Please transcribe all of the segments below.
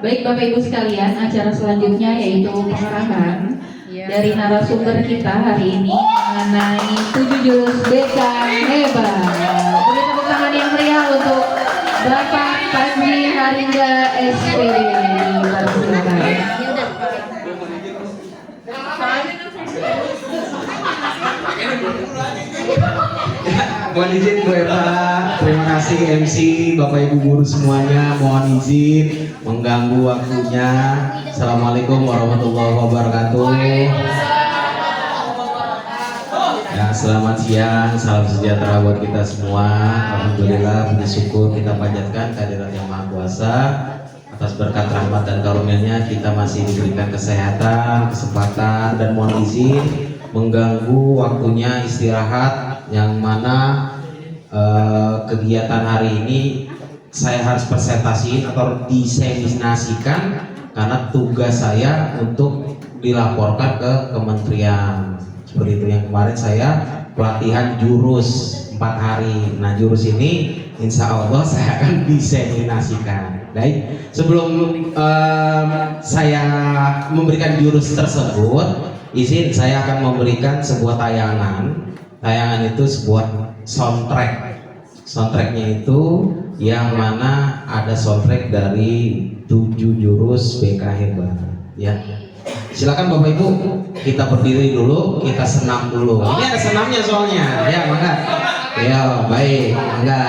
Baik Bapak Ibu sekalian, acara selanjutnya yaitu pengarahan dari narasumber kita hari ini mengenai 7 jurus BK hebat. Beri tepuk tangan yang meriah untuk Bapak Panji Haringga SPD. Silakan. Mohon izin Bu Eva, terima kasih MC, Bapak Ibu guru semuanya, mohon izin mengganggu waktunya. Assalamualaikum warahmatullahi wabarakatuh. Ya, selamat siang, salam sejahtera buat kita semua. Alhamdulillah, puji syukur kita panjatkan kehadirat Yang Maha Kuasa atas berkat rahmat dan karunia-Nya kita masih diberikan kesehatan, kesempatan, dan mohon izin mengganggu waktunya istirahat yang mana kegiatan hari ini saya harus presentasiin atau diseminasikan karena tugas saya untuk dilaporkan ke kementerian seperti itu. Yang kemarin saya pelatihan jurus 4 hari. Nah, jurus ini insya Allah saya akan diseminasikan. Baik, sebelum saya memberikan jurus tersebut, izin saya akan memberikan sebuah tayangan. Tayangan itu sebuah soundtrack. Soundtracknya itu yang mana ada soundtrack dari 7 jurus BK hebat. Ya, silakan Bapak Ibu, kita berdiri dulu, kita senam dulu. Ini ada senamnya soalnya. Ya, mangga. Ya, baik, mangga.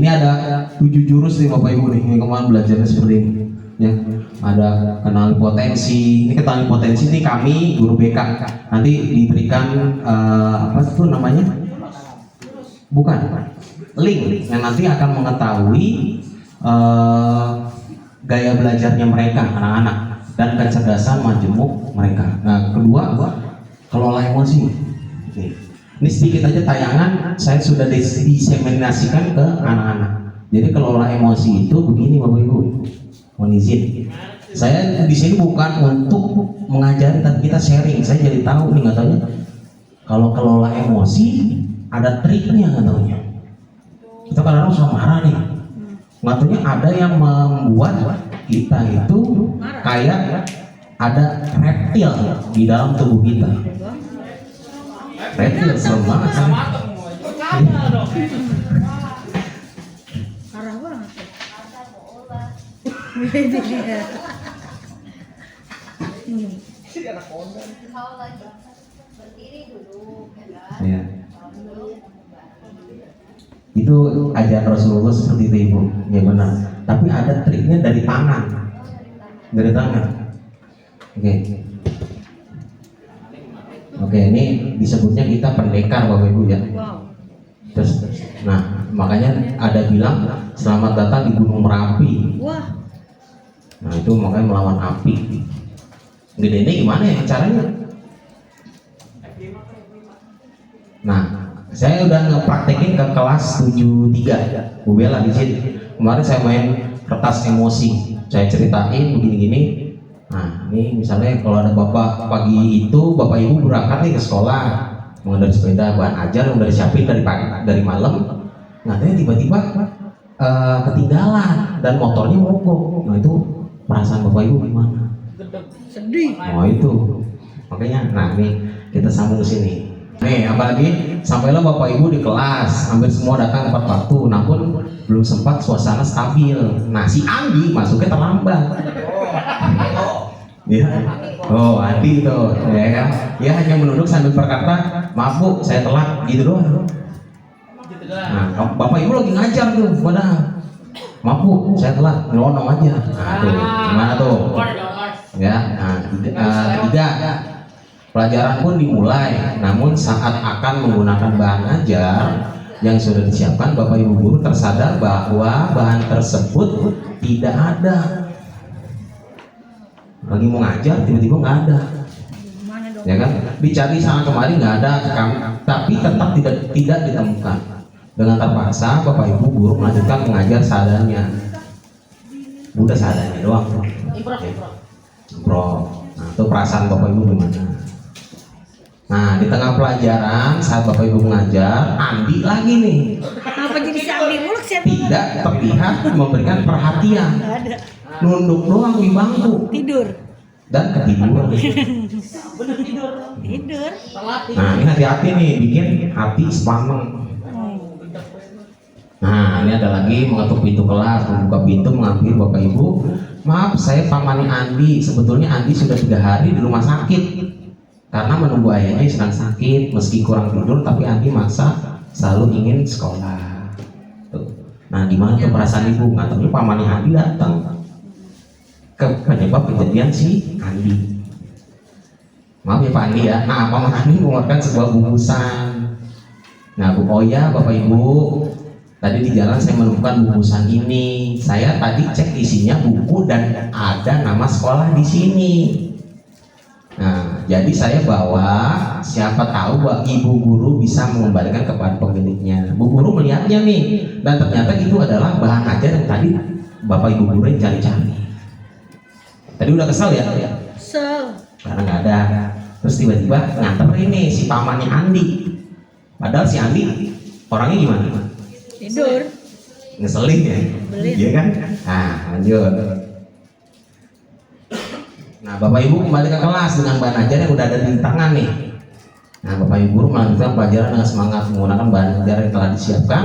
Ini ada 7 jurus nih Bapak Ibu nih. Ini kemarin belajarnya seperti ini. Ya, ada kenali potensi. Ini kenali potensi ini kami guru BK nanti diberikan apa itu namanya? Bukan, link yang nanti akan mengetahui gaya belajarnya mereka anak-anak dan kecerdasan majemuk mereka. Nah, kedua, kelola emosi. Ini sedikit aja tayangan saya sudah diseminasikan ke anak-anak. Jadi kelola emosi itu begini Bapak Ibu. Mohon izin, saya di sini bukan untuk mengajari, tapi kita sharing. Saya jadi tahu nih, nggak taunya kalau kelola emosi ada triknya, nggak taunya. Kita kadang-kadang suka marah nih, nggak taunya ada yang membuat kita itu kayak ada reptil di dalam tubuh kita. Reptil serem banget kan? Ya. Itu ajaran Rasulullah seperti itu Ibu, ya benar. Tapi ada triknya dari tangan, dari tangan. Oke, ini disebutnya kita pendekar Bapak Ibu ya. Terus, nah makanya ada bilang selamat datang di Gunung Merapi. Nah itu makanya melawan api. Gedenya gimana ya caranya? Nah, saya udah ngepraktekin ke kelas 73 Bu Bella di sini. Kemarin saya main kertas emosi. Saya ceritain begini-gini. Nah, ini misalnya kalau ada bapak pagi itu bapak ibu berangkat nih ke sekolah mengendarai sepeda bahan ajar yang udah disiapin dari pagi dari malam. Nah, tiba-tiba ketinggalan dan motornya mogok. Nah itu perasaan bapak ibu gimana? Sedih. Oh itu makanya. Nah nih kita sambung ke sini. Nih apalagi sampailah bapak ibu di kelas, hampir semua datang tepat waktu, namun belum sempat suasana stabil. Nah si Andi masuknya terlambat. Ya, oh Andi tuh, ya kan? Dia hanya menunduk sambil berkata, maaf Bu, saya telat, gitu doang. Nah bapak ibu lagi ngajar tuh, padahal maaf Bu, saya telat, nyelonong aja. Nah tuh, gimana tuh? Ya, nah, tiga, pelajaran pun dimulai, namun saat akan menggunakan bahan ajar yang sudah disiapkan, bapak ibu guru tersadar bahwa bahan tersebut tidak ada. Lagi mau ngajar, tiba-tiba nggak ada, ya kan? Dicari sana kemari nggak ada, tapi tetap tidak ditemukan. Dengan terpaksa, bapak ibu guru melanjutkan mengajar seadanya. Udah seadanya doang. Bro, nah itu perasaan bapak ibu gimana? Nah, di tengah pelajaran saat Bapak Ibu mengajar, Andi lagi nih. Apa jadi si Andi muluk sih? Tidak terlihat memberikan perhatian. Ada. Nunduk doang di bangku Tidur. dan ketiduran. Tidur. Nah, ini hati-hati nih, bikin hati sepaneng. Nah, ini ada lagi mengetuk pintu kelas, membuka pintu, mengambil Bapak Ibu. Maaf, saya pamannya Andi. Sebetulnya Andi sudah 3 hari di rumah sakit karena menunggu ayahnya yang sedang sakit. Meski kurang tidur, tapi Andi maksa selalu ingin sekolah. Tuh. Nah, gimana tuh perasaan ibu? Nggak tahu pamannya Andi datang ke penyebab kejadian si Andi. Maaf ya Pak Andi ya. Nah, paman Andi mengeluarkan sebuah bungkusan. Nah, oh ya Bapak Ibu, tadi di jalan saya menemukan bungkusan ini. Saya tadi cek isinya buku dan ada nama sekolah di sini. Nah, jadi saya bawa, siapa tahu Pak Ibu guru bisa mengembalikan kepada pemiliknya. Bu guru melihatnya nih, dan ternyata itu adalah bahan ajar yang tadi Bapak Ibu guru yang cari-cari. Tadi udah kesal ya? Kesel. Karena nggak ada. Terus tiba-tiba nganter ini si pamannya Andi. Padahal si Andi orangnya gimana? Tidur. Ngeselin ya? Belit. Iya kan? Nah, lanjut. Nah, Bapak Ibu kembali ke kelas dengan bahan ajar yang udah ada di tangan nih. Nah, Bapak Ibu melanjutkan pelajaran dengan semangat menggunakan bahan ajar yang telah disiapkan.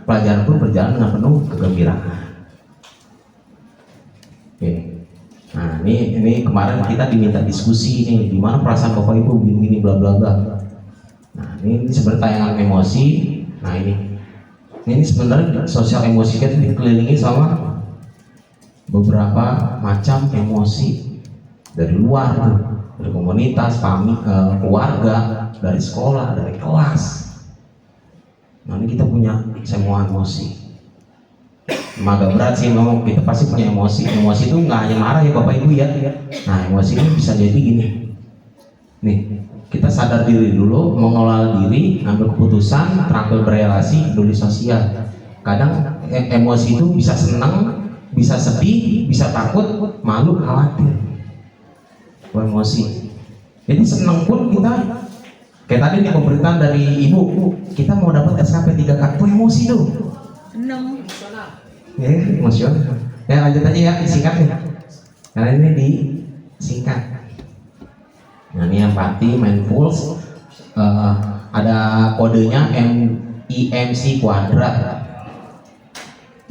Pelajaran pun berjalan dengan penuh kegembiraan. Oke. Nah, ini kemarin kita diminta diskusi nih, gimana perasaan Bapak Ibu begini bla bla bla. Nah, ini sebenarnya tayangan emosi. Nah, ini sebenarnya sosial emosi kita dikelilingi sama beberapa macam emosi dari luar tuh, dari komunitas, keluarga, dari sekolah, dari kelas. Nah, ini kita punya semua emosi. Agak berat sih, memang kita pasti punya emosi. Emosi itu nggak hanya marah ya Bapak Ibu ya. Nah, emosi ini bisa jadi gini. Nih, kita sadar diri dulu, mengelola diri, ambil keputusan, terampil berelasi, peduli sosial. Kadang emosi itu bisa senang, bisa sedih, bisa takut, malu, khawatir. Emosi. Jadi senang pun kita, kayak tadi nih pemberitaan dari ibu, kita mau dapat SKP 3 kartu emosi tuh. Seneng. Ya, emosional. Ya lanjut aja ya, disingkat nih. Karena ini disingkat. Nah, ini empati, mindful, ada kodenya IMC kuadrat.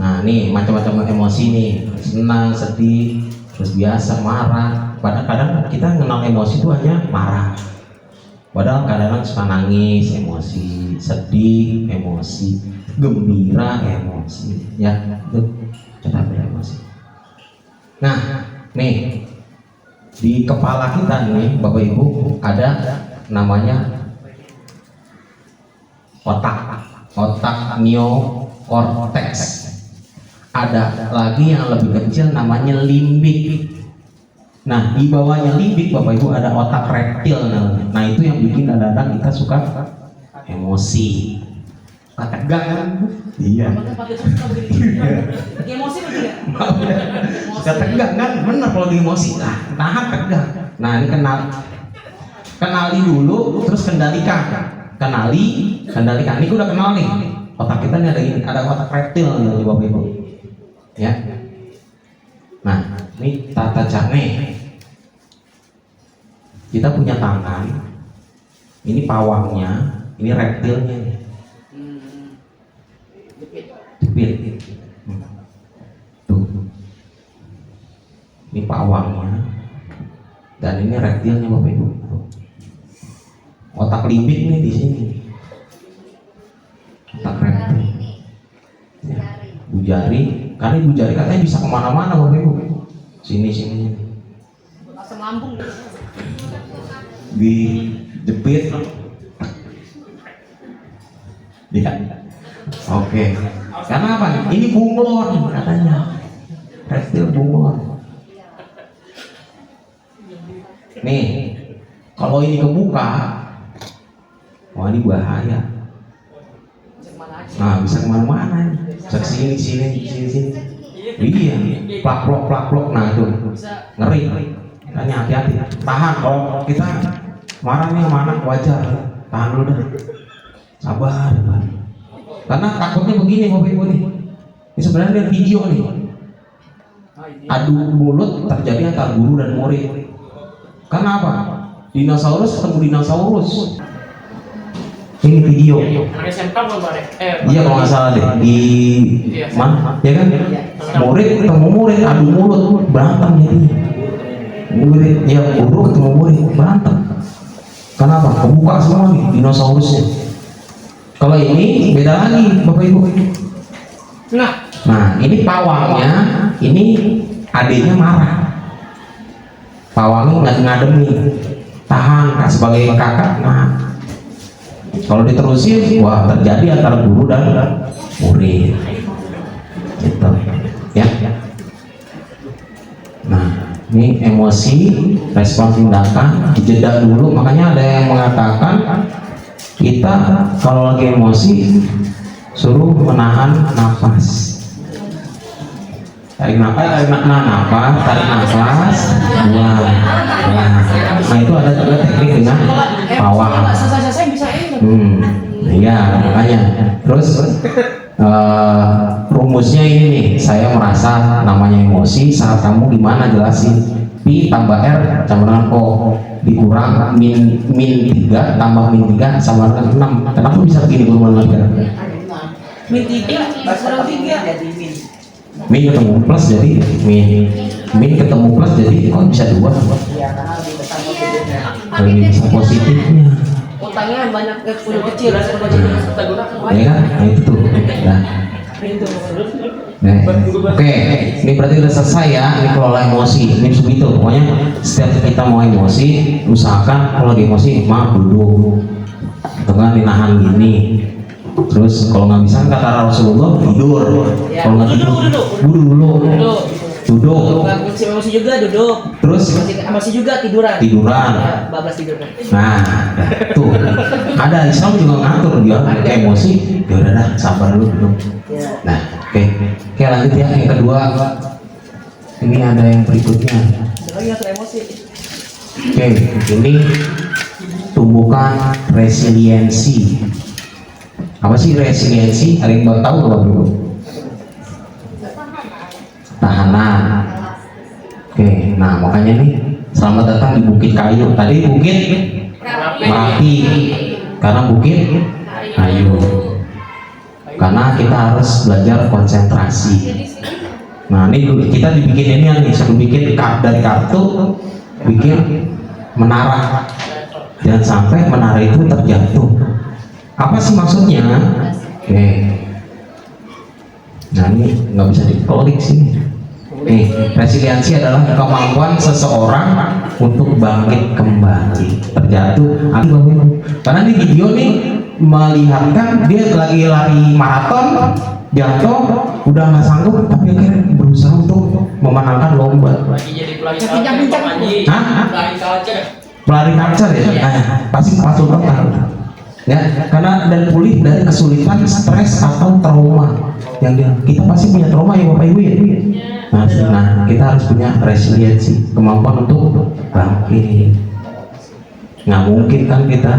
Nah, ini macam-macam emosi nih, senang, sedih, terus biasa, marah. Kadang-kadang kita kenal emosi itu hanya marah. Padahal kadang-kadang suka nangis, emosi, sedih, emosi, gembira, emosi, ya itu kita beremosi. Nah, nih di kepala kita nih Bapak Ibu ada namanya otak neokortex. Ada lagi yang lebih kecil namanya limbik. Nah, di bawahnya limbik Bapak Ibu ada otak reptil namanya. Nah, itu yang bikin kadang-kadang kita suka emosi. Tegang kan? Iya. Emosi begitu ya? Suka tegang kan? Bener kalau di emosi. Nah, tahan tegang. Nah, ini kenali dulu, terus kendalikan. Kendalikan. Ini udah kenal nih. Otak kita nih ada otak reptil nih Bapak Ibu. Ya. Nah, ini tata caranya. Kita punya tangan. Ini pawangnya, ini reptilnya nih. Jepit. Tuh. Ini pawangnya. Dan ini reptilnya Bapak Ibu. Otak limbik nih di sini. Otak reptil. Ya. Bujari, karena ibu jari katanya bisa kemana-mana Bapak Ibu. Sini. Asam lambung. Dijepit. Ya. Oke. Karena apa? Ini bunglon katanya. Reptil bunglon. Nih, kalau ini kebuka, wah ini bahaya. Nah, bisa kemana-mana. Bisa sini. Iya, plak-plok. Nah itu ngeri. Makanya hati-hati. Tahan kalau kita marah nih sama anak wajar, tahan dulu dah, sabar. Karena takutnya begini Bapak Ibu nih, ini sebenarnya video nih, adu mulut terjadi antara guru dan murid. Karena apa? Dinosaurus ketemu dinosaurus. Ini video. SMK belum ada. Iya kalau nggak salah deh di mana? Ya kan? Murid ketemu murid adu mulut berantem jadi. Murid ya guru ketemu murid berantem. Kenapa? Kebuka semua nih dinosaurusnya. Kalau ini beda lagi Bapak Ibu. Nah ini pawangnya, ini adiknya marah. Pawangnya ngademin, tahan sebagai kakak. Nah kalau diterusin, wah terjadi antara guru dan murid. Gitu, ya. Nah, ini emosi, respon tindakan, dijeda dulu. Makanya ada yang mengatakan kita kalau lagi emosi suruh menahan nafas. Tarik nafas, tarik nafas, buang. Nah itu ada juga teknik dengan pawang. Iya makanya. Terus rumusnya ini nih, saya merasa namanya emosi saat kamu gimana jelasin. Pi tambah R sama dengan O dikurang min 3 tambah min 3 sama dengan 6. Kenapa bisa begini guru mengajar? Min 3 kurang 3 jadi min. Min ketemu plus jadi min ketemu plus jadi kok bisa 2? Iya karena lebih besar positifnya. Lebih bisa positifnya. Utangnya banyak kecil Ya kan? Nah itu tuh. Nah. Oke, ini berarti udah selesai ya. Ini kelola emosi. Ini begitu. Pokoknya setiap kita mau emosi, usahakan kalau lagi emosi, maaf duduk. Atau kan dinahan gini. Terus kalau nggak bisa kata Rasulullah tidur. Kalau nggak tidur, duduk. Emosi juga duduk. Terus emosi juga tiduran. Ya, bablas tidur. Nah, tuh ada Islam juga ngatur dia emosi. Ya udah dah, sabar dulu duduk. Nah, oke, lanjut ya yang kedua. Ini ada yang berikutnya. Lagi ngatur emosi. Oke, ini tumbuhkan resiliensi. Apa sih resiliensi? Ada yang mau tahu nggak dulu? Tahanan. Oke, nah makanya nih selamat datang di Bukit Kayu. Tadi Bukit Merapi, karena Bukit Kayu. Karena kita harus belajar konsentrasi. Nah ini kita dibikin ini nih, sebelum bikin dari kartu, bikin menara. Jangan sampai menara itu terjatuh. Apa sih maksudnya? Oke. Nah ini nggak bisa diklik sih. Resiliensi adalah kemampuan seseorang untuk bangkit kembali terjatuh. Karena di video nih melihatkan dia lagi lari maraton, jatuh, udah nggak sanggup, tapi akhirnya berusaha untuk memenangkan lomba. Lagi jadi pelari kaca ya? Nah, pasti masuk banget. Ya, karena dan pulih dari kesulitan, stres atau trauma. Yang kita pasti punya trauma ya Bapak Ibu ya. Nah, kita harus punya resiliensi, kemampuan untuk bangkit. Nggak mungkin kan kita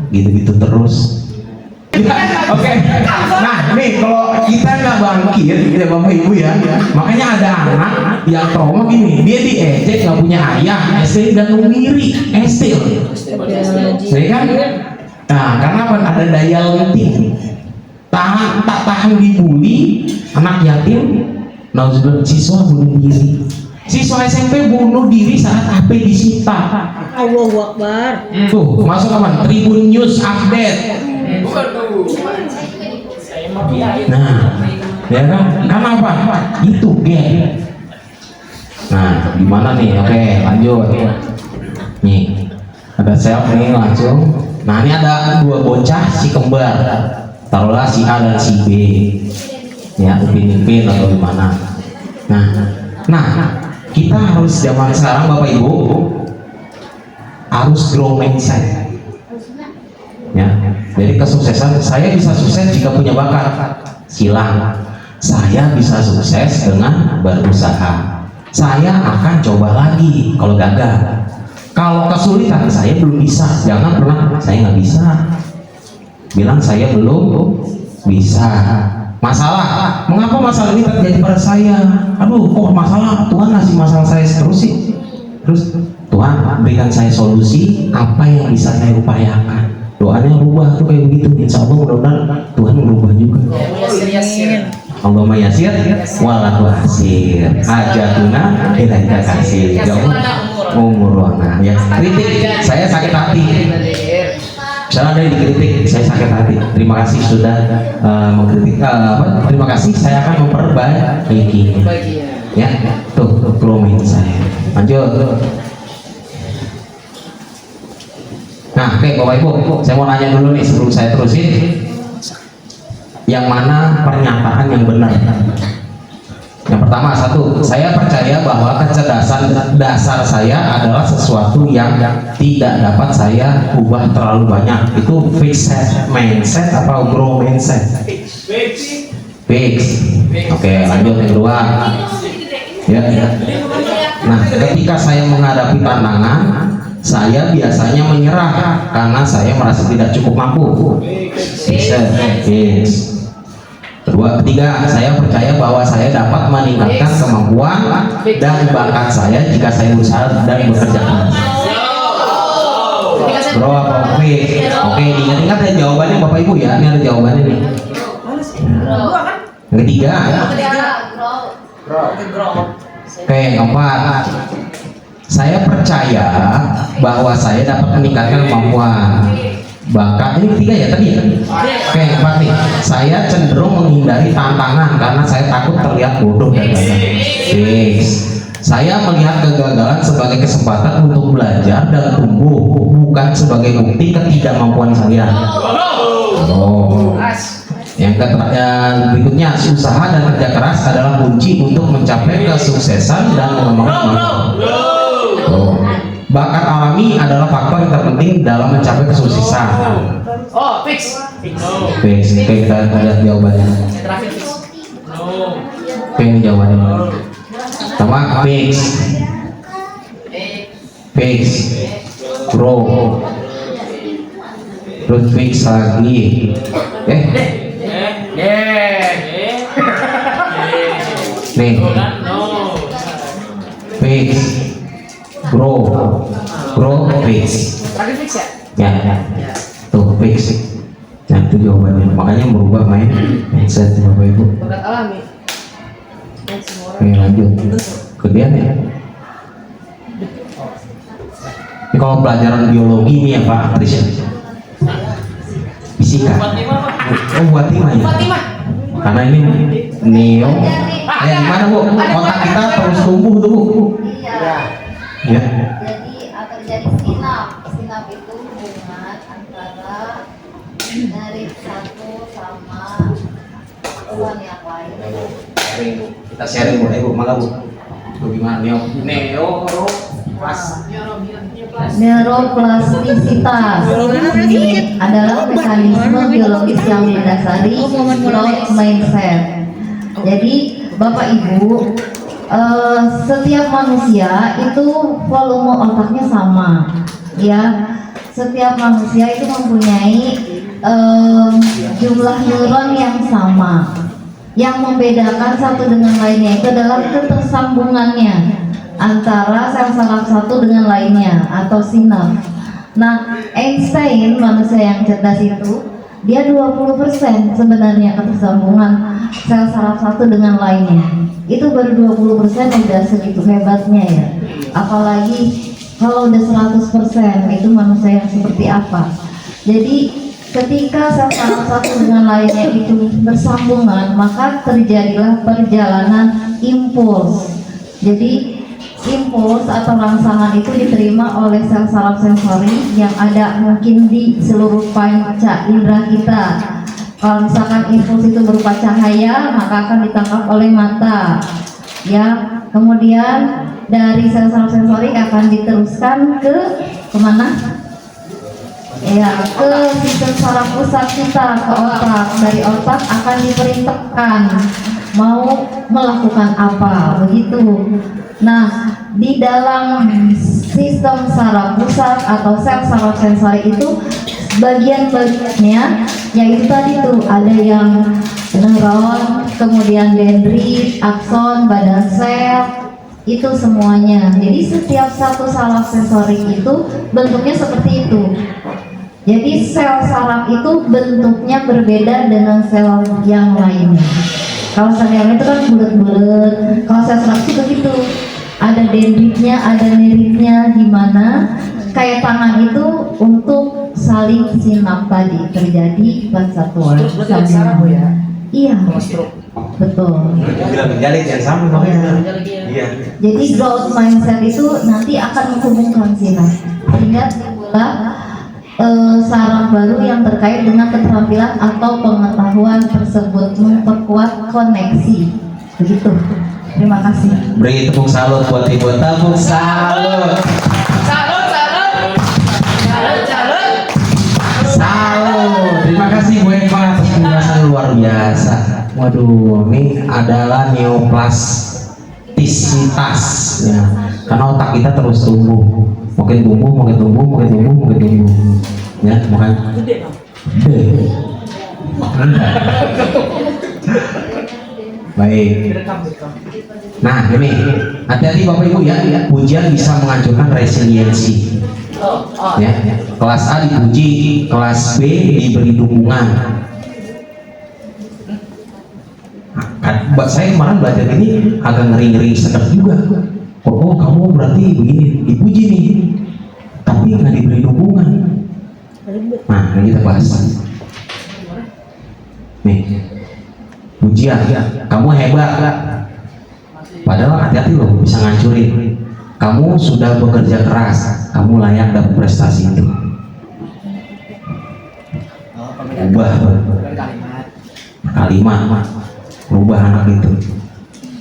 gitu-gitu terus. Oke. Nah, nih kalau kita nggak bangkit, ya Bapak Ibu ya, makanya ada anak yang trauma gini, dia diejek nggak punya ayah, SD dan ngiri, SD. Saya kan. Nah, karena apa? Ada daya lenting. Tak tahan dibully, anak yatim. Nah, siswa bunuh diri. Siswa SMP bunuh diri saat HP disita. Allahu Akbar. Tuh, masuk apa? Tribun News update. Nah, ya kan? Karena apa? Itu geng. Nah, gimana nih? Oke, lanjut. Nih, ada self nih langsung. Nah ini ada dua bocah si kembar, taruhlah si A dan si B, ya upin-ipin atau gimana. Nah kita harus zaman sekarang Bapak Ibu harus grow mindset. Ya, jadi kesuksesan saya bisa sukses jika punya bakat silang. Saya bisa sukses dengan berusaha. Saya akan coba lagi kalau gagal. Kalau Kalau kesulitan saya belum bisa, jangan pernah saya nggak bisa. Bilang saya belum bisa. Masalah, mengapa masalah ini terjadi pada saya? Aduh, kok masalah Tuhan ngasih masalah saya terus sih? Terus Tuhan berikan saya solusi apa yang bisa saya upayakan. Doanya rubah tuh kayak begitu. Insya Allah mudah-mudahan Tuhan merubah juga. Allahumma yasir wala tu'asir hajatuna ilaika kasir jauh umurona. Ya, kritik saya sakit hati. Misalnya ada yang dikritik, saya sakit hati. Terima kasih sudah mengkritik. Terima kasih, saya akan memperbaikinya. Ya, tuh komen saya. Lanjut. Nah, oke Bapak Ibu, saya mau nanya dulu nih sebelum saya terusin. Yang mana pernyataan yang benar? Yang pertama, satu, saya percaya bahwa kecerdasan dasar saya adalah sesuatu yang tidak dapat saya ubah terlalu banyak. Itu fixed mindset atau grow mindset? Fix. Oke, lanjut yang kedua. Ya. Nah, ketika saya menghadapi tantangan, saya biasanya menyerah karena saya merasa tidak cukup mampu. Fix. Ketiga, saya percaya bahwa saya dapat meningkatkan kemampuan dan bakat saya jika saya berusaha dan bekerja keras. Bro, apa fix? Oke, ingat-ingat ya jawabannya Bapak Ibu ya. Ini ada jawabannya nih. Yang ketiga. Oke, keempat. Saya percaya bahwa saya dapat meningkatkan kemampuan. Bakat ini ketiga ya tadi ya. Oke, empat nih. Saya cenderung menghindari tantangan karena saya takut terlihat bodoh dan gagal. Fix. Saya melihat kegagalan sebagai kesempatan untuk belajar dan tumbuh, bukan sebagai bukti ketidakmampuan saya. Oh. Yang berikutnya, usaha dan kerja keras adalah kunci untuk mencapai kesuksesan dan mengembangkan kemampuan. Oh. Bakat alami adalah faktor yang terpenting dalam mencapai kesuksesan. Oh, fix. Fix. Oke, kita lihat jawabannya. Oke, ini jawabannya. Pertama, fix. Fix. Grow. Terus fix lagi. Nih. Fix. Grow, fix. Terakhir fix ya? Ya. Tuh fix. Nah, itu jawabannya. Makanya merubah mindset Bapak Ibu. Bakat alami. Oke, lanjut. Kemudian ya. Ini kalau pelajaran biologi ini ya Pak Tris. Fisika. Oh, buat timah ya. Karena ini neo. Gimana Bu? Otak kita terus tumbuh tuh Bu. Ya. Jadi akan terjadi sinap. Sinap itu hubungan antara dari satu sama orang yang lain. Kita sharing Bu, Bu, malah Bu. Bagaimana neo Neuroplastisitas ini adalah mekanisme biologis yang mendasari growth mindset. Jadi Bapak Ibu, setiap manusia itu volume otaknya sama, ya. Setiap manusia itu mempunyai jumlah neuron yang sama. Yang membedakan satu dengan lainnya itu adalah ketersambungannya antara sel saraf satu dengan lainnya atau sinap. Nah, Einstein, manusia yang cerdas itu, dia 20% sebenarnya ketersambungan sel saraf satu dengan lainnya. Itu baru 20%, udah segitu hebatnya ya. Apalagi kalau udah 100%, itu manusia yang seperti apa. Jadi ketika sel saraf satu dengan lainnya itu bersambungan, maka terjadilah perjalanan impuls. Jadi impuls atau rangsangan itu diterima oleh sel saraf sensori yang ada mungkin di seluruh panca indera kita. Kalau misalkan impuls itu berupa cahaya, maka akan ditangkap oleh mata. Ya, kemudian dari sel saraf sensori akan diteruskan ke kemana? Ya, ke sistem saraf pusat kita, ke otak. Dari otak akan diperintahkan mau melakukan apa, begitu. Nah, di dalam sistem saraf pusat atau sel saraf sensori itu bagian-bagiannya yaitu tadi tuh ada yang neuron, kemudian dendrit, akson, badan sel, itu semuanya. Jadi setiap satu saraf sensorik itu bentuknya seperti itu. Jadi sel saraf itu bentuknya berbeda dengan sel yang lainnya. Kalau sel yang lain itu kan bulat-bulat, kalau sel saraf itu begitu. Ada dendritnya, ada neritnya, gimana? Kayak tangan itu untuk saling sinap tadi terjadi persatuan. Terus berarti ada saraf ya? Iya, Stroke. betul. Bilang menjalik yang sama makanya. Iya. Jadi growth mindset itu nanti akan menghubungkan sinap sehingga timbullah saraf baru yang terkait dengan keterampilan atau pengetahuan tersebut, memperkuat koneksi. Begitu. Terima kasih. Beri tepuk salut buat Ibu. Tepuk salut. Salut. Terima kasih Bu Eva atas penjelasan luar biasa. Waduh, ini adalah neoplastisitas ya. Karena otak kita terus tumbuh. Makin tumbuh, makin tumbuh, makin tumbuh, makin tumbuh. Ya, makanya Gede dong. baik. Direkam. Nah, ini hati-hati Bapak Ibu ya, pujian bisa menghancurkan resiliensi. Ya, kelas A dipuji, kelas B diberi dukungan. Saya kemarin belajar ini agak ngeri-ngeri sedap juga. Oh, kamu berarti begini, dipuji nih, tapi nggak diberi dukungan. Nah, ini kita bahas. Nih, pujian, kamu hebat. Padahal hati-hati loh, bisa ngancurin. Kamu sudah bekerja keras, kamu layak dapat prestasi itu. Ubah kalimat, ubah anak itu.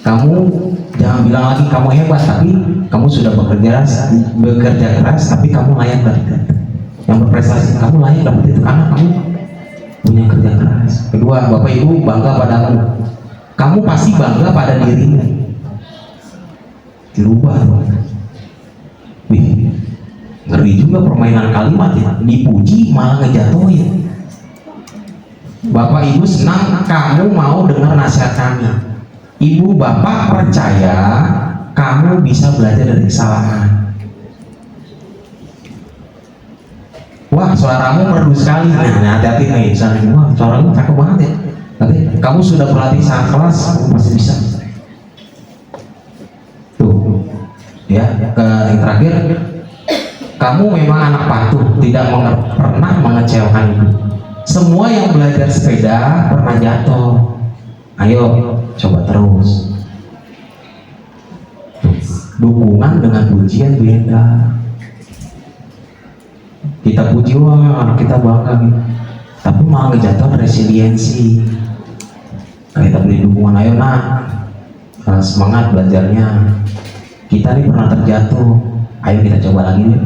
Kamu jangan bilang lagi kamu hebat, tapi kamu sudah bekerja keras, tapi kamu layak dapat. Yang berprestasi kamu layak dapat itu karena kamu punya kerja keras. Kedua, Bapak Ibu bangga padamu. Kamu pasti bangga pada dirimu. Dirubah. Wih, ngeri juga permainan kalimat ya. Dipuji malah ngejatuhin. Bapak Ibu senang kamu mau dengar nasihat kami. Ibu Bapak percaya kamu bisa belajar dari kesalahan. Wah, suaramu merdu sekali. Nah, hati-hati nih, misalnya, wah, suaramu cakep banget ya. Tapi kamu sudah berlatih saat kelas, kamu pasti bisa. Tuh, ya. Yang terakhir, kamu memang anak patuh, tidak pernah mengecewakan ibu. Semua yang belajar sepeda pernah jatuh. Ayo, coba terus. Dukungan dengan pujian beda. Kita puji, wah anak kita bangga gitu. Tapi malah ngejatuh resiliensi. Kita beri dukungan, ayo nak, semangat belajarnya. Kita nih pernah terjatuh, ayo kita coba lagi yuk.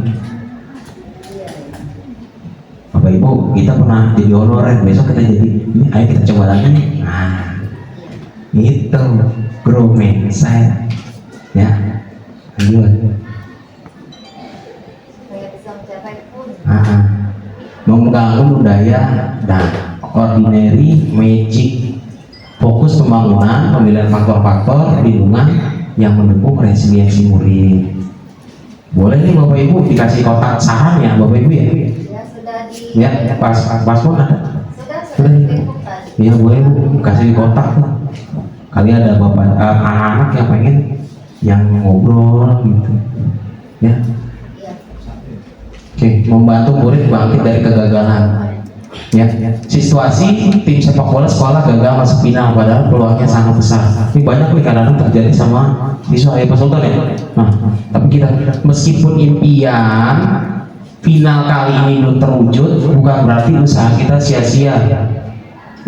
Bapak Ibu, kita pernah jadi honorer, besok kita jadi ini, ayo kita coba lagi. Nah, itu grow mindset ya. Lanjut. Membangun budaya dan ordinary magic, fokus pembangunan, pemilihan faktor-faktor lingkungan yang mendukung resiliensi murid. Boleh nih Bapak Ibu dikasih kotak saran ya Bapak Ibu ya? Ya, pas ada. Sudah. Ya boleh Bu, kasih kotak tuh. Kali ada Bapak anak-anak yang pengen yang ngobrol gitu. Ya. Oke, membantu murid bangkit dari kegagalan. Ya, situasi tim sepak bola sekolah gagal masuk final padahal peluangnya sangat besar. Ini banyak nih kadang-kadang terjadi sama siswa Pak Sultan ya. Nah, tapi kita meskipun impian final kali ini belum terwujud, bukan berarti usaha kita sia-sia.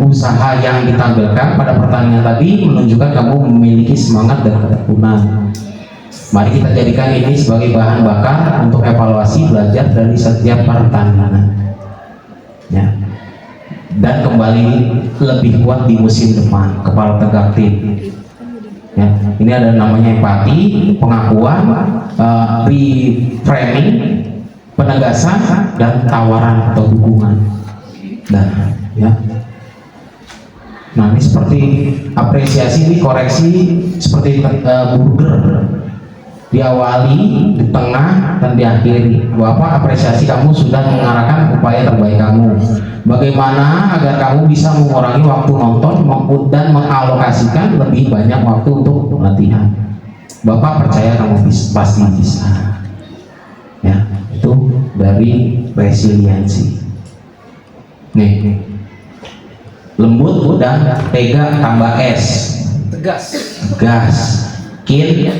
Usaha yang ditampilkan pada pertandingan tadi menunjukkan kamu memiliki semangat dan ketekunan. Mari kita jadikan ini sebagai bahan bakar untuk evaluasi belajar dari setiap pertandingan. Ya. Dan kembali lebih kuat di musim depan. Kepala tegak tim. Ya, ini ada namanya empati, pengakuan, reframing, penegasan, dan tawaran atau dukungan. Nah, ya. Nah, ini seperti apresiasi, ini koreksi seperti burger. Diawali, di tengah, dan diakhiri. Bapak apresiasi kamu sudah mengarahkan upaya terbaik kamu. Bagaimana agar kamu bisa mengurangi waktu nonton dan mengalokasikan lebih banyak waktu untuk latihan. Bapak percaya kamu pasti bisa. Ya, itu dari resiliensi. Nih, lembut dan tega tambah S. Tegas. Keen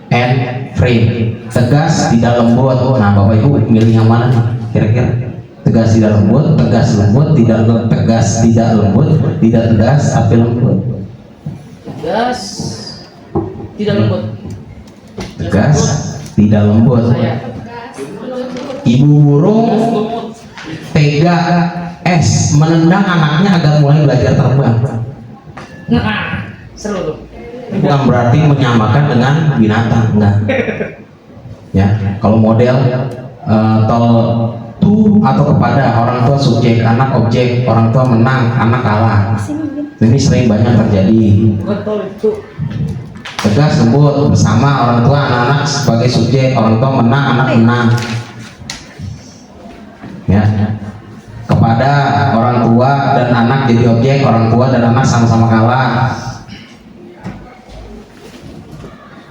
and frame. Tegas tidak lembut. Nah, Bapak Ibu milih yang mana nih? Kira-kira tegas tidak lembut, tegas lembut, tidak tegas tidak lembut, tidak tegas tapi lembut. Tegas, tidak lembut. Tegas tidak lembut. Ibu burung tega S menendang anaknya agar mulai belajar terbang. Nah, seru tuh. Bukan berarti menyamakan dengan binatang, enggak. Ya, kalau model to atau kepada, orang tua subjek, anak objek, orang tua menang, anak kalah. Ini sering banyak terjadi. Betul itu. Tegas lembut bersama orang tua, anak-anak sebagai subjek, orang tua menang, anak menang. Ya, kepada orang tua dan anak jadi objek, orang tua dan anak sama-sama kalah.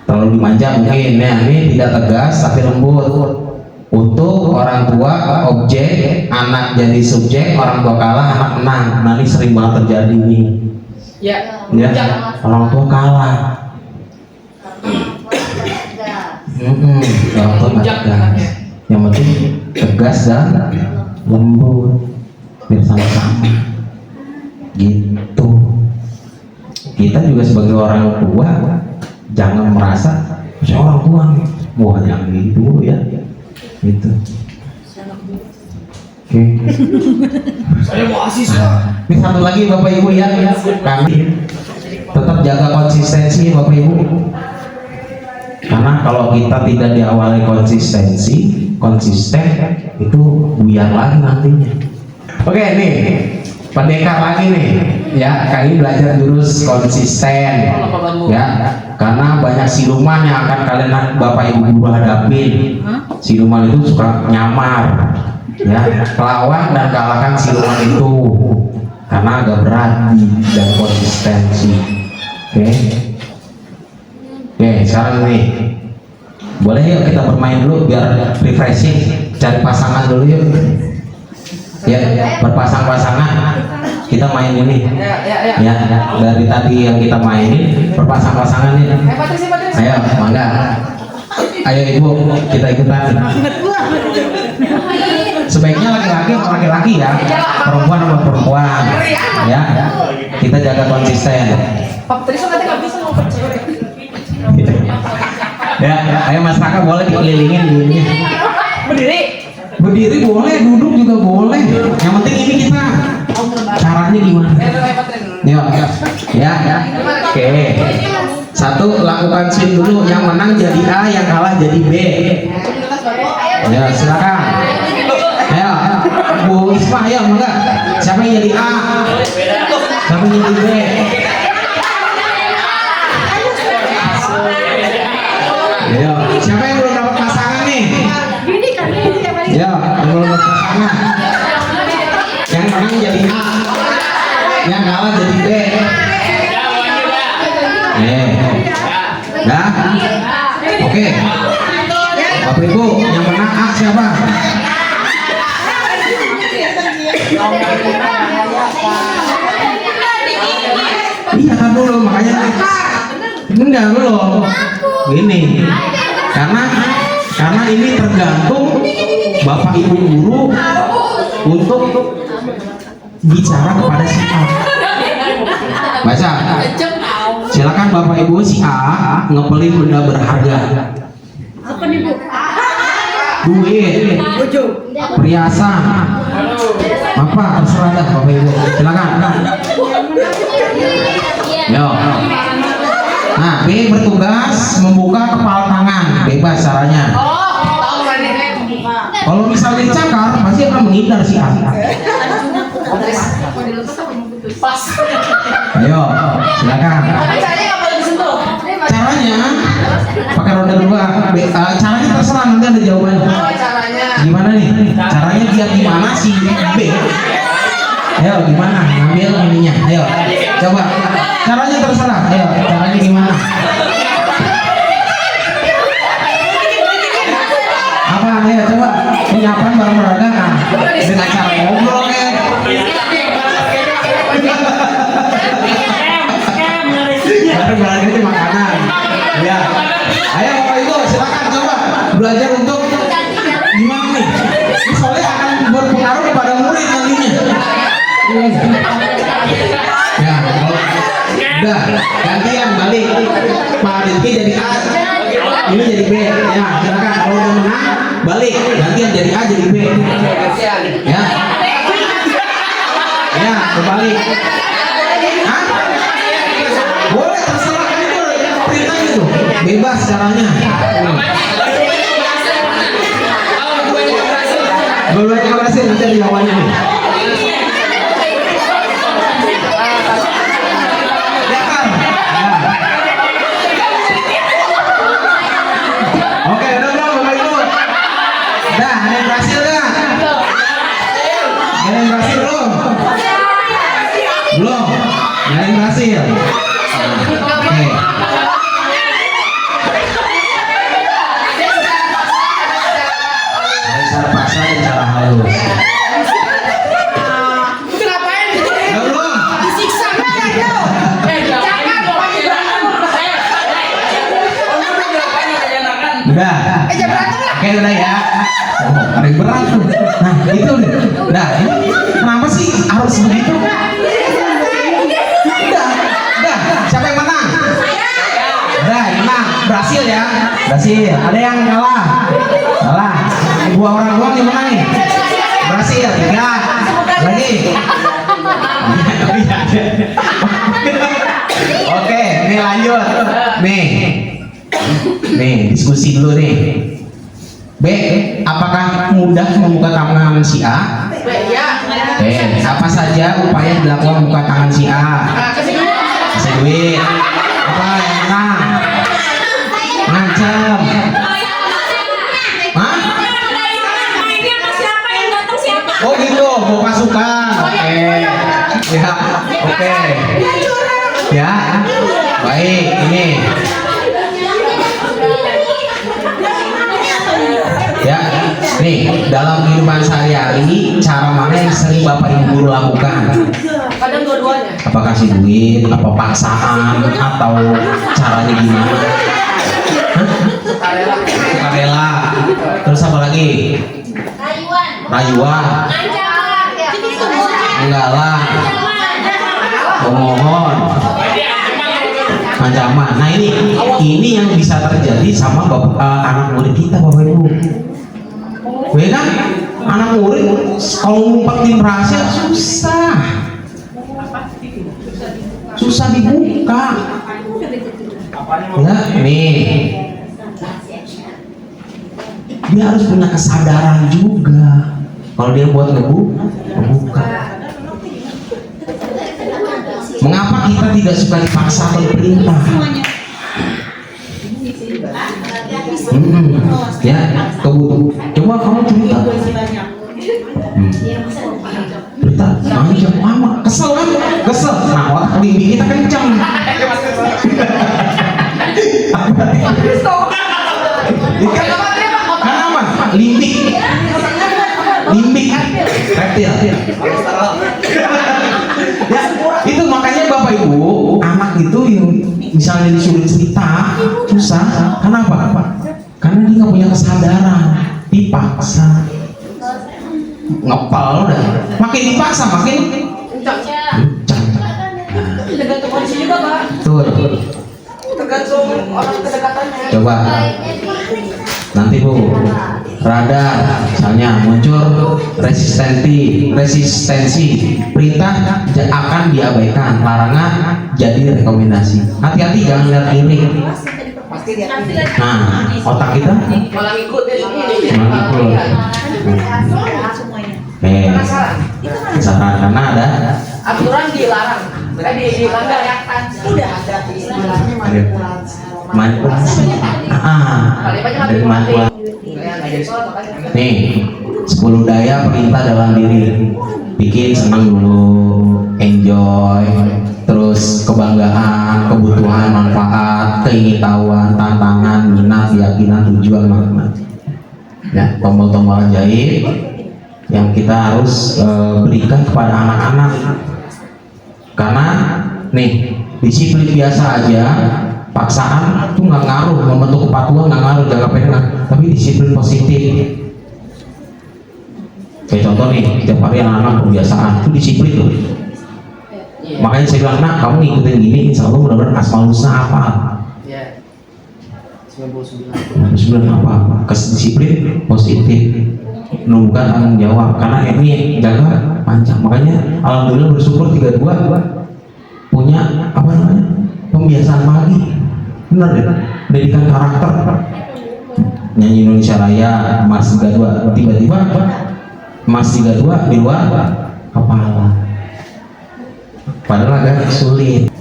Terlalu dimanja mungkin. Nah, ini tidak tegas tapi lembut. Untuk orang tua objek, anak jadi subjek, orang tua kalah, anak menang. Nah, ini sering banget terjadi nih. Ya, Ya, orang tua kalah. Orang tua nggak tegas. Yang penting tegas dan lembut bersama-sama. Gitu. Kita juga sebagai orang tua jangan merasa saya orang tua nih, wah jangan gitu ya, gitu. Oke. saya mau mahasiswa. Ini satu lagi Bapak Ibu ya, kami tetap jaga konsistensi Bapak Ibu. Karena kalau kita tidak diawali konsisten itu buyar lagi nantinya. Oke nih, pendekar lagi nih, ya kali belajar jurus konsisten, ya karena banyak siluman yang akan kalian Bapak Ibu guru hadapin. Siluman itu suka nyamar, ya lawan dan kalahkan siluman itu karena agak berat dan konsistensi. Oke, sekarang nih boleh yuk kita bermain dulu biar refreshing, cari pasangan dulu yuk. Ya, berpasang-pasangan kita main ini. Ya, dari tadi yang kita mainin berpasang-pasangan nih. Ayo, mangga. Ayo Ibu, kita ikutan. Sebaiknya laki-laki sama laki-laki ya, perempuan sama perempuan. Ya, kita jaga konsisten. Ya, ayo Mas Raka boleh dikelilingin dulunya. Berdiri boleh, duduk juga boleh. Yang penting ini kita caranya gimana? Ya. Oke. Satu, lakukan swing dulu. Yang menang jadi A, yang kalah jadi B. Ya, silakan. Ayo, Bu Isma, ayo, enggak? Siapa yang jadi A? Siapa yang jadi B? Ayo, siapa yang belum dapat pasangan nih? Ya, yang belum dapat pasangan. Yang menang jadi A, yang kalah jadi B. Dah. Oke. Bapak Ibu, yang menang A siapa? Iya kan dulu, makanya enggak belum. Ini karena ini tergantung Bapak Ibu guru untuk bicara kepada si A. Baca. Silakan Bapak Ibu si A ngepelin benda berharga. Apa nih Bu? Duit, perhiasan, apa terserah dah Bapak Ibu. Silakan. Yo. Nah, B bertugas membuka kepala tangan, bebas caranya. Kalau misalnya dicakar, pasti akan menghindar si A. Ayo, silakan. Caranya pakai roda dua. Caranya terserah, nanti ada jawabannya. Gimana nih? Caranya dia gimana si B? Ayo, gimana? Ambil ininya. Ayo, coba. Caranya terserah. Ayo, caranya gimana? Apa? Ayo, coba. Penyapan bareng beragam kan? Dengan cara ngobrol kan? Bareng beragam itu makanan. Ya. Ayo, Bapak Ibu, silakan coba belajar untuk gimana nih? Ini soalnya akan berpengaruh kepada murid nantinya. Ya, udah gantian balik. Pak Rizky jadi A, ini jadi B. Ya, silakan kalau udah menang balik, gantian jadi A jadi B. Ya, ya kembali. Hah? Boleh terserah kan itu perintah itu, bebas caranya. Boleh berhasil nanti ada jawabannya nih. Oke, udah belum Bapak Ibu? Dah, ada yang berhasil dah? Ada yang berhasil belum? Belum? Ada yang berhasil? Oke. Ada cara paksa dan cara halus. Udah belum? Udah. Oke, udah ya. Oh, ada yang berat tuh. Nah, itu udah. Udah. Kenapa sih harus begitu? Udah. Siapa yang menang? Udah, yang menang. Berhasil ya. Berhasil. Ada yang kalah. Kalah. Dua orang doang yang menang nih. Berhasil. 3. Lagi. Oke, ini lanjut. Nih, diskusi dulu nih. B, apakah mudah membuka tangan si A? Apa saja upaya yang dilakukan membuka tangan si A? Kasih duit. Apa yang menang? Ngancam. Hah? Oh gitu, bawa pasukan. Oke. Ya, oke. Ya, baik. Ini. Ya, nih dalam kehidupan sehari-hari cara mana yang sering Bapak Ibu guru lakukan? Kadang dua-duanya. Apa kasih duit, apa paksaan, atau caranya gimana? Sukarela. Terus apa lagi? Rayuan. Enggak lah. Memohon. Ancaman. Nah ini yang bisa terjadi sama anak murid kita, Bapak Ibu. Ya kan? Anak murid kalau ngumpetin rahasia susah dibuka. Ya, nih. Dia harus punya kesadaran juga. Kalau dia buat ngebuka. Mengapa kita tidak suka dipaksa atau diperintah? Ya, coba kamu cerita. Cerita, panjang lama, kesel kan? Kesel. Nah, otak bimbing kita kencang. Kan apa? Limbik, reptil. Ya, itu makanya Bapak Ibu, anak itu yang misalnya disuruh cerita susah. Kenapa? Karena dia nggak punya kesadaran, dipaksa, ngepal udah. Makin dipaksa makin kencang. Tergantung kondisi juga, Pak. Tuh. Tergantung orang kedekatannya. Coba nanti Bu radar, misalnya muncul resistensi, perintah akan diabaikan, larangan jadi rekomendasi. Hati-hati jangan lihat kiri. Nah, otak kita Malah ikut saran karena ada aturan dilarang. Dilanggar ya. Udah ada manipulasi. Dari manipulasi. Nih, 10 daya perintah dalam diri. Bikin senang dulu, enjoy, terus kebanggaan, kebutuhan, manfaat, keingintahuan, tantangan, minat, keyakinan, tujuan, makna. Ya, tombol-tombol ajaib yang kita harus berikan kepada anak-anak. Karena nih, disiplin biasa aja, paksaan itu nggak ngaruh, membentuk kepatuhan nggak ngaruh jangka pendek, tapi disiplin positif. Kayak contoh nih, setiap hari anak-anak kebiasaan itu disiplin tuh. Makanya saya bilang, nak kamu ngikutin gini, insya Allah mudah-mudahan asmaul husna apa? Ya. 99. 99 apa? Disiplin positif, menumbuhkan tanggung jawab. Karena ini jaga panjang. Makanya alhamdulillah bersyukur 32 punya apa namanya? Pembiasaan pagi. Benar deh. Pendidikan karakter. Nyanyi Indonesia Raya, Mas 32, tiba-tiba Mas 32 di luar kepala. Padahal agak sulit.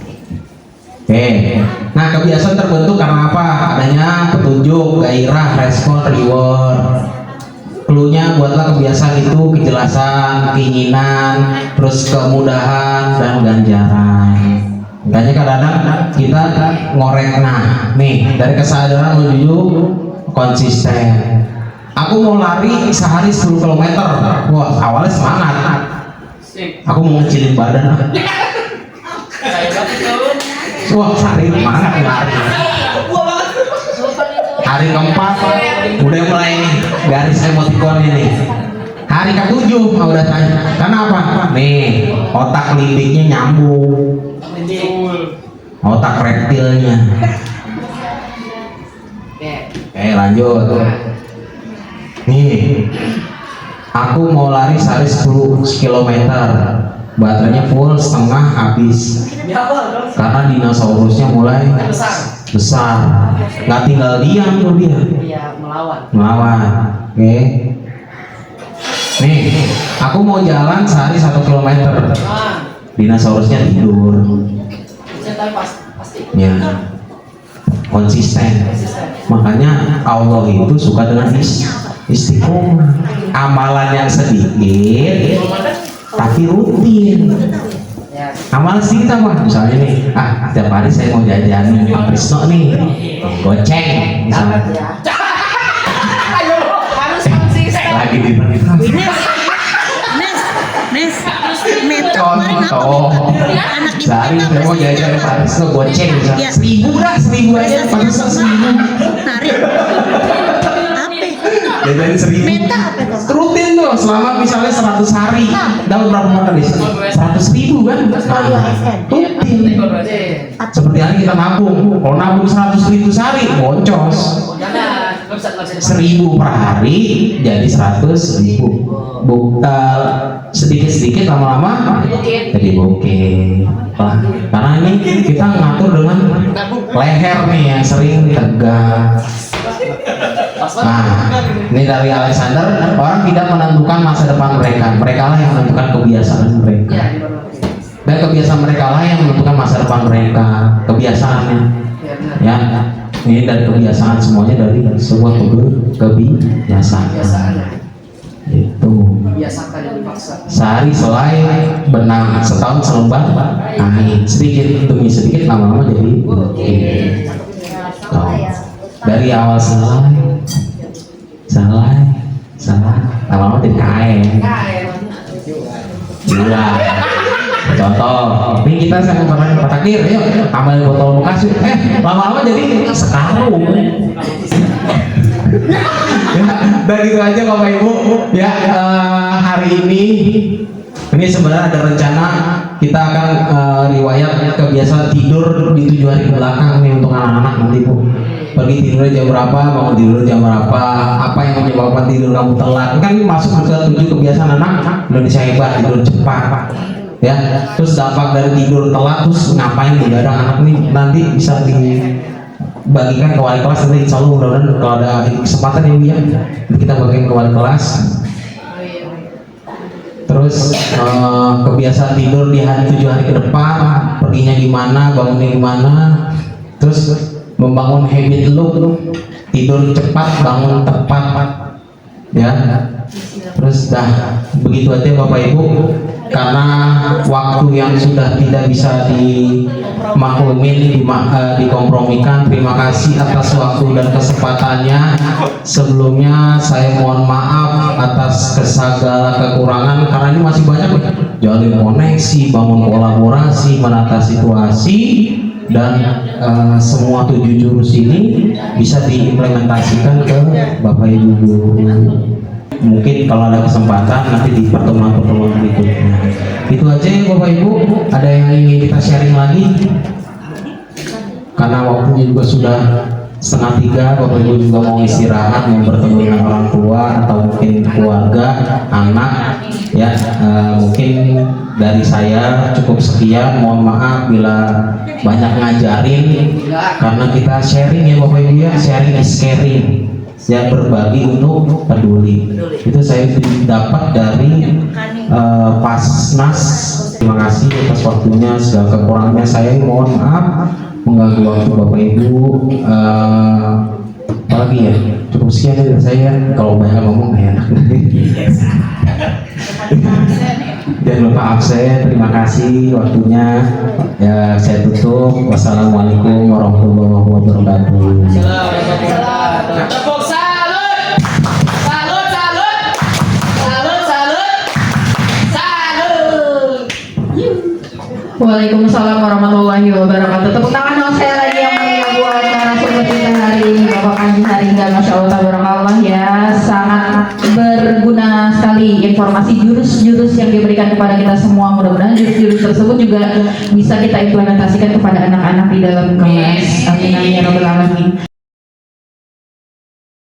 Nah kebiasaan terbentuk karena apa? Adanya petunjuk, gairah, respon, reward. Cluenya buatlah kebiasaan itu kejelasan, keinginan, terus kemudahan dan ganjaran. Makanya kadang-kadang kita ngorek, nah nih dari kesadaran menuju konsisten. Aku mau lari sehari 10 km. Wah awalnya semangat. Aku mau ngecilin badan. Wah sehari semangat lari. Hari keempat udah mulai garis emotikon ini. Hari ke-7 udah tanya. Kenapa? Nih otak limbiknya nyambung. Otak reptilnya. Lanjut. Nih, aku mau lari sehari 10 km, baterainya full setengah habis. Karena dinosaurusnya mulai besar. Nggak tinggal diam tuh dia. Iya, melawan. Oke. Nih, aku mau jalan sehari 1 km. Dinosaurusnya tidur. Pasti. Ya. Konsisten. Makanya Allah itu suka dengan istiqomah. Amalan yang sedikit tapi rutin. Amalan sedikit apa? Misalnya nih, tiap hari saya mau jajan Prisno nih, goceng misalnya. Harus konsisten. Lagi di contoh sehari saya mau jajan Prisno goceng misalnya 1000 dah, 1000 aja, Prisno 1000. Jajan 1000 rutin tuh selama misalnya 100 hari dapat berapa makan di sini? 100.000 kan? Rutin. Seperti hari kita nabung, kalau nabung 100.000 sehari boncos. 1.000 per hari jadi 100.000. Sedikit-sedikit lama-lama jadi bokeh. Karena ini kita ngatur dengan leher nih yang sering tegak. Nah, ini dari Alexander, orang tidak menentukan masa depan mereka lah yang menentukan kebiasaan mereka. Dan kebiasaan mereka lah yang menentukan masa depan mereka, kebiasaannya. Ya, ini dari kebiasaan, semuanya dari sebuah kebiasaan. Itu. Sehari selai benang, setahun selembar kain, sedikit demi sedikit lama-lama jadi dari awal salah lama-lama jadi kain. Gila. Contoh, ini kita sama Pak Takdir, yuk ambil botol bekas. Lama-lama jadi sekarung. Dan gitu aja Bapak Ibu. Ya hari ini Ini sebenarnya ada rencana kita akan riwayat kebiasaan tidur di 7 hari belakang nih untuk anak-anak nanti Bu. Pergi tidurnya jam berapa, bangun tidur jam berapa, apa yang menyebabkan tidur kamu telat. Kan masuk ke 7 kebiasaan anak Indonesia hebat, tidur cepat. Ya, terus dampak dari tidur telat terus ngapain begadang anak nih nanti bisa dibagikan ke wali kelas nanti insya Allah mudah-mudahan kalau ada kesempatan ya kita bagikan ke wali kelas. Terus kebiasaan tidur di hari 7 hari ke depan, perginya gimana, bangunnya gimana, terus membangun habit loop, tidur cepat, bangun tepat, ya. Terus dah begitu aja Bapak Ibu, karena waktu yang sudah tidak bisa dimaklumin, dikompromikan. Terima kasih atas waktu dan kesempatannya. Sebelumnya saya mohon maaf atas segala kekurangan karena ini masih banyak jalin koneksi, bangun kolaborasi, menata situasi, dan semua 7 jurus ini bisa diimplementasikan ke Bapak Ibu guru. Mungkin kalau ada kesempatan nanti di pertemuan-pertemuan berikutnya. Itu aja ya Bapak Ibu. Ada yang ingin kita sharing lagi? Karena waktunya juga sudah 2:30, Bapak Ibu juga mau istirahat, mau bertemu dengan orang tua atau mungkin keluarga, anak, ya. Mungkin dari saya cukup sekian. Mohon maaf bila banyak ngajarin, karena kita sharing ya Bapak Ibu ya. Sharing is caring. Ya, berbagi untuk peduli. Itu saya dapat dari Pasnas. Terima kasih atas waktunya. Segala kekurangannya saya mohon maaf mengganggu waktu Bapak Ibu. Apalagi ya, cukup sekian dari saya. Kalau banyak ngomong nggak enak. Jangan lupa absen. Terima kasih waktunya. Ya, saya tutup. Wassalamualaikum warahmatullahi wabarakatuh. Tepuk salut. Salut, salut. Salut, salut. Salut. Waalaikumsalam warahmatullahi wabarakatuh. Tepuk tangan dong saya lagi yang mulia buat narasumber kita hari ini Bapak Panji Haringga. Masya Allah tabarakallah ya, sangat berguna sekali informasi jurus-jurus yang diberikan kepada kita semua. Mudah-mudahan jurus-jurus tersebut juga bisa kita implementasikan kepada anak-anak di dalam kelas. Amin amin ya rabbal alamin.